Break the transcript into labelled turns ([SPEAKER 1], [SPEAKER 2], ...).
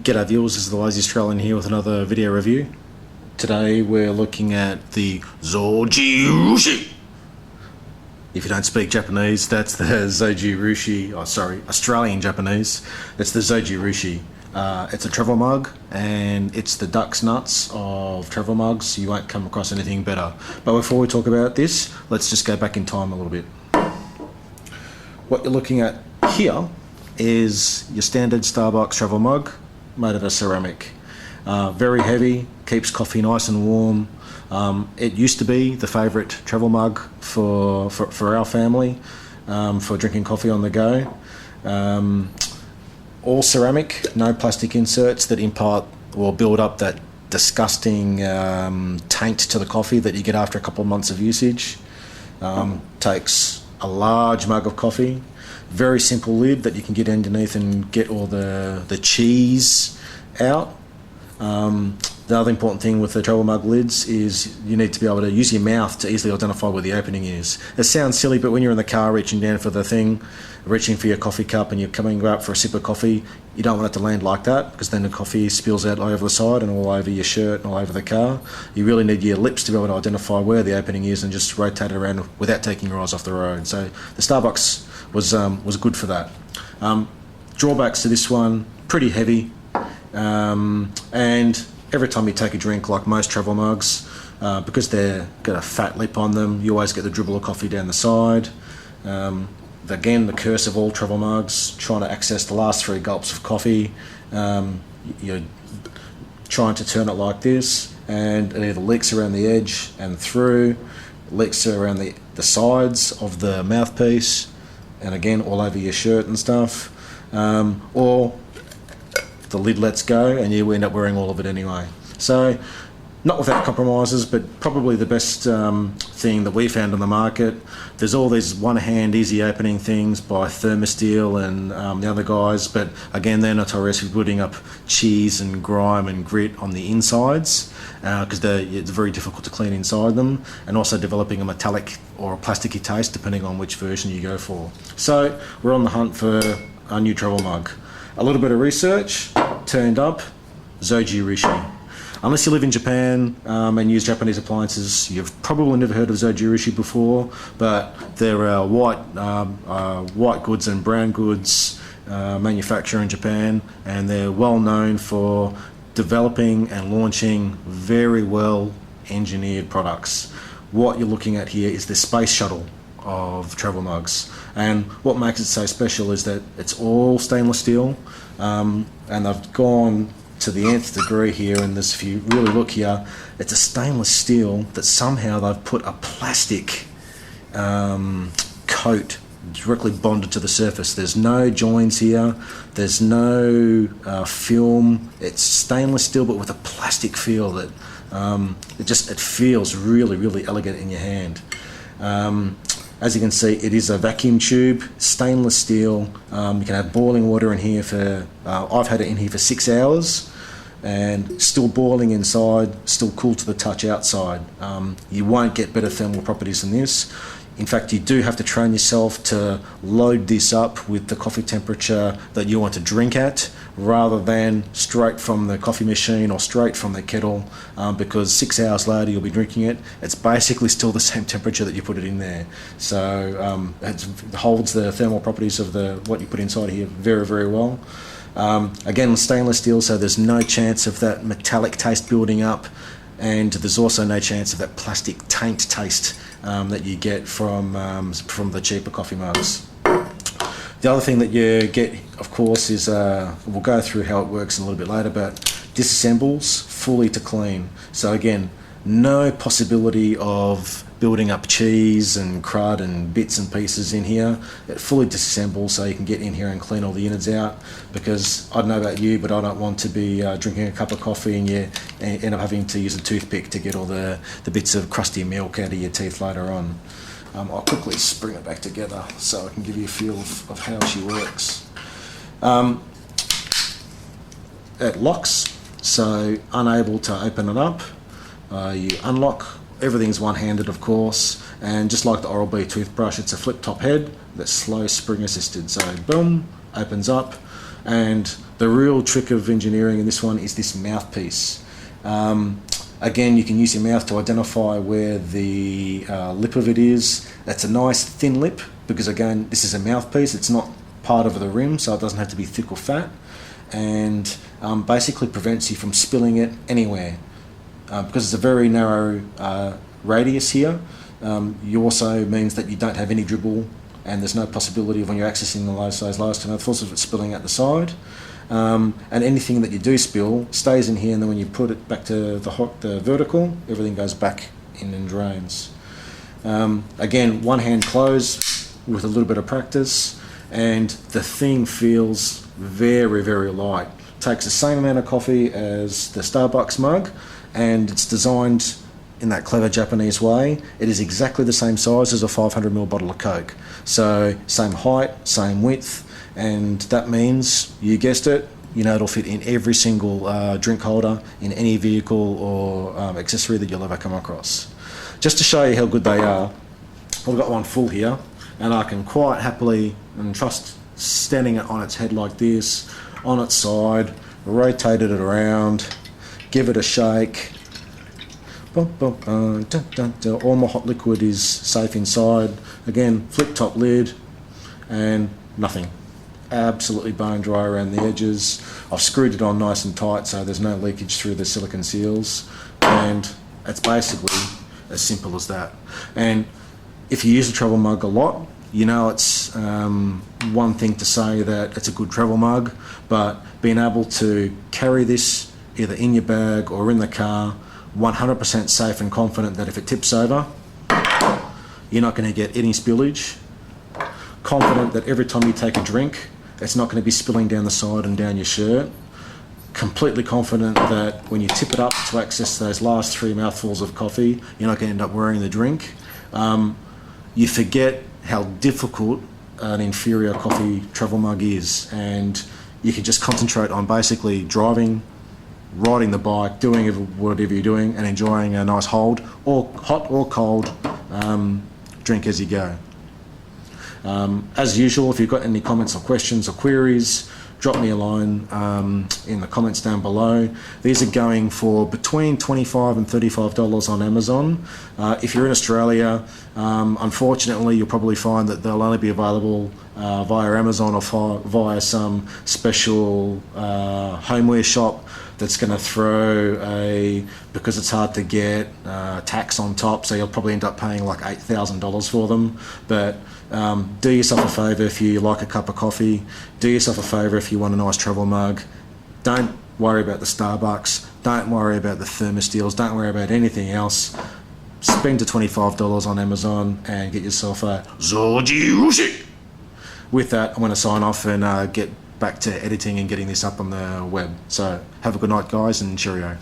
[SPEAKER 1] G'day viewers, this is the Lazy Australian here with another video review. Today we're looking at the Zojirushi. If you don't speak Japanese, that's the Zojirushi, Australian Japanese. It's the Zojirushi. It's a travel mug and it's the duck's nuts of travel mugs. You won't come across anything better. But before we talk about this, let's just go back in time a little bit. What you're looking at here is your standard Starbucks travel mug made of a ceramic. Very heavy, keeps coffee nice and warm. It used to be the favourite travel mug for our family for drinking coffee on the go. All ceramic, no plastic inserts that impart or build up that disgusting taint to the coffee that you get after a couple of months of usage. Takes a large mug of coffee. Very simple lid that you can get underneath and get all the cheese out. The other important thing with the travel mug lids is you need to be able to use your mouth to easily identify where the opening is. It sounds silly, but when you're in the car reaching down for the thing, reaching for your coffee cup and you're coming up for a sip of coffee, you don't want it to land like that because then the coffee spills out all over the side and all over your shirt and all over the car. You really need your lips to be able to identify where the opening is and just rotate it around without taking your eyes off the road. So the Starbucks was good for that. Drawbacks to this one, pretty heavy, and every time you take a drink, like most travel mugs, because they've got a fat lip on them, you always get the dribble of coffee down the side. Again, the curse of all travel mugs, trying to access the last 3 gulps of coffee. You're trying to turn it like this, and it either leaks around the edge and through, leaks around the sides of the mouthpiece, and again all over your shirt and stuff, or the lid lets go and you end up wearing all of it anyway. So not without compromises, but probably the best thing that we found on the market. There's all these one-hand easy opening things by Thermosteel and the other guys, but again they're notorious for putting up cheese and grime and grit on the insides because it's very difficult to clean inside them, and also developing a metallic or a plasticky taste depending on which version you go for. So we're on the hunt for a new travel mug. A little bit of research turned up Zojirushi. Unless you live in Japan and use Japanese appliances, you've probably never heard of Zojirushi before, but they're white goods and brown goods manufacturer in Japan, and they're well known for developing and launching very well engineered products. What you're looking at here is the space shuttle of travel mugs, and what makes it so special is that it's all stainless steel, and I've gone to the nth degree here in this. If you really look here, it's a stainless steel that somehow they've put a plastic coat directly bonded to the surface. There's no joins here, there's no film. It's stainless steel but with a plastic feel that it feels really elegant in your hand. As you can see, it is a vacuum tube, stainless steel. You can have boiling water in here for, I've had it in here for 6 hours, and still boiling inside, still cool to the touch outside. You won't get better thermal properties than this. In fact, you do have to train yourself to load this up with the coffee temperature that you want to drink at, rather than straight from the coffee machine or straight from the kettle, because 6 hours later you'll be drinking it. It's basically still the same temperature that you put it in there. So it holds the thermal properties of what you put inside here very well. Again, stainless steel, so there's no chance of that metallic taste building up, and there's also no chance of that plastic taint taste that you get from the cheaper coffee mugs. The other thing that you get, of course, is we'll go through how it works in a little bit later, but disassembles fully to clean. So again, no possibility of building up cheese and crud and bits and pieces in here. It fully disassembles so you can get in here and clean all the innards out, because I don't know about you, but I don't want to be drinking a cup of coffee and you end up having to use a toothpick to get all the bits of crusty milk out of your teeth later on. I'll quickly bring it back together so I can give you a feel of how she works. It locks, so unable to open it up. You unlock. Everything's one-handed, of course, and just like the Oral-B toothbrush, it's a flip-top head that's slow spring assisted. So boom, opens up, and The real trick of engineering in this one is this mouthpiece. Again, you can use your mouth to identify where the lip of it is. That's a nice thin lip because, again, this is a mouthpiece. It's not part of the rim, so it doesn't have to be thick or fat, and basically prevents you from spilling it anywhere. Because it's a very narrow radius here, you also means that you don't have any dribble, and there's no possibility of when you're accessing those lowest two mouthfuls of it spilling out the side. And anything that you do spill stays in here, and then when you put it back to the vertical, everything goes back in and drains. Again, one hand close with a little bit of practice, and the thing feels very, very light. Takes the same amount of coffee as the Starbucks mug, and it's designed in that clever Japanese way. It is exactly the same size as a 500ml bottle of Coke. So same height, same width, and that means, you guessed it, you know it'll fit in every single drink holder in any vehicle or accessory that you'll ever come across. Just to show you how good they are, I've got one full here, and I can quite happily and trust standing it on its head like this, on its side, rotated it around, give it a shake. All my hot liquid is safe inside. Again, flip top lid, and nothing. Absolutely bone dry around the edges. I've screwed it on nice and tight so there's no leakage through the silicone seals, and it's basically as simple as that. And if you use a travel mug a lot, you know it's one thing to say that it's a good travel mug, but being able to carry this either in your bag or in the car, 100% safe and confident that if it tips over, you're not going to get any spillage. Confident that every time you take a drink, it's not going to be spilling down the side and down your shirt. Completely confident that when you tip it up to access those last 3 mouthfuls of coffee, you're not going to end up wearing the drink. You forget how difficult an inferior coffee travel mug is, and you can just concentrate on basically driving, riding the bike, doing whatever you're doing, and enjoying a nice hold, or hot or cold drink as you go. As usual, if you've got any comments or questions or queries, drop me a line in the comments down below. These are going for between $25 and $35 on Amazon. If you're in Australia, unfortunately, you'll probably find that they'll only be available via Amazon or via some special homeware shop that's going to throw because it's hard to get, tax on top, so you'll probably end up paying like $8,000 for them. But do yourself a favour if you like a cup of coffee, do yourself a favour if you want a nice travel mug. Don't worry about the Starbucks, don't worry about the thermosteels, don't worry about anything else. Spend the $25 on Amazon and get yourself a Zojirushi. With that, I'm going to sign off and get back to editing and getting this up on the web. So have a good night, guys, and cheerio.